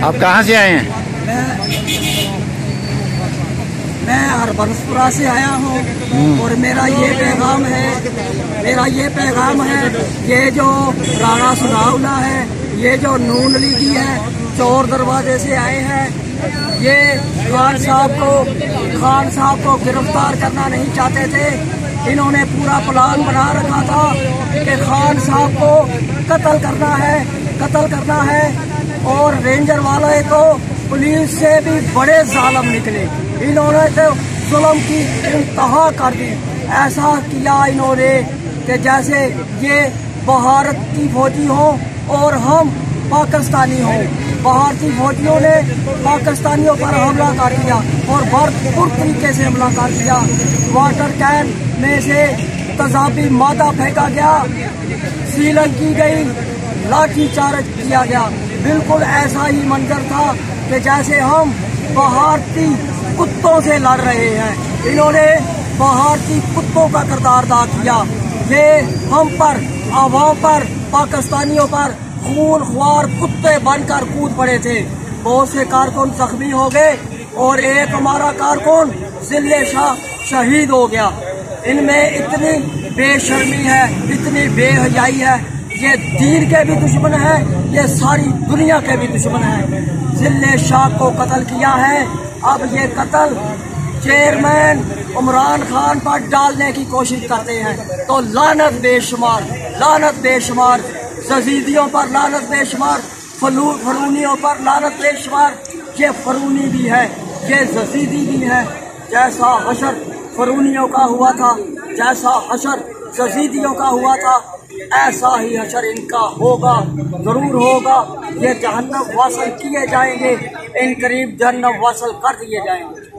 آپ کہاں سے آئے ہیں؟ میں ہربنسپورہ سے آیا ہوں اور میرا یہ پیغام ہے یہ جو رانا ثناءاللہ ہے، یہ جو نون لیگی ہے، چور دروازے سے آئے ہیں، یہ خان صاحب کو گرفتار کرنا نہیں چاہتے تھے۔ انہوں نے پورا پلان بنا رکھا تھا کہ خان صاحب کو قتل کرنا ہے اور رینجر والے کو پولیس سے بھی بڑے ظالم نکلے۔ انہوں نے تو ظلم کی انتہا کر دی۔ ایسا کیا انہوں نے کہ جیسے یہ بھارت کی فوجی ہوں اور ہم پاکستانی ہوں۔ بھارتی فوجیوں نے پاکستانیوں پر حملہ کر دیا اور بھرپور طریقے سے حملہ کر دیا۔ واٹر کین میں سے تیزابی مادہ پھینکا گیا، سیلنگ کی گئی، لاٹھی چارج کیا گیا۔ بالکل ایسا ہی منظر تھا کہ جیسے ہم بھارتی کتوں سے لڑ رہے ہیں۔ انہوں نے بھارتی کتوں کا کردار ادا کیا۔ یہ ہم پر، عوام پر، پاکستانیوں پر خون خوار کتے بن کر کود پڑے تھے۔ بہت سے کارکن زخمی ہو گئے اور ایک ہمارا کارکن ضلع شاہ شہید ہو گیا۔ ان میں اتنی بے شرمی ہے، اتنی بے حیائی ہے۔ یہ دین کے بھی دشمن ہیں، یہ ساری دنیا کے بھی دشمن ہیں۔ ضلع شاہ کو قتل کیا ہے، اب یہ قتل چیئرمین عمران خان پر ڈالنے کی کوشش کرتے ہیں۔ تو لعنت بے شمار، لعنت بے شمار، یزیدیوں پر لعنت بے شمار، فرونیوں پر لعنت بے شمار۔ یہ فرونی بھی ہے، یہ یزیدی بھی ہے۔ جیسا حشر فرونیوں کا ہوا تھا، جیسا حشر یزیدیوں کا ہوا تھا، ایسا ہی حشر ان کا ہوگا، ضرور ہوگا۔ یہ جہنم واصل کیے جائیں گے، ان قریب جہنم واصل کر دیے جائیں گے۔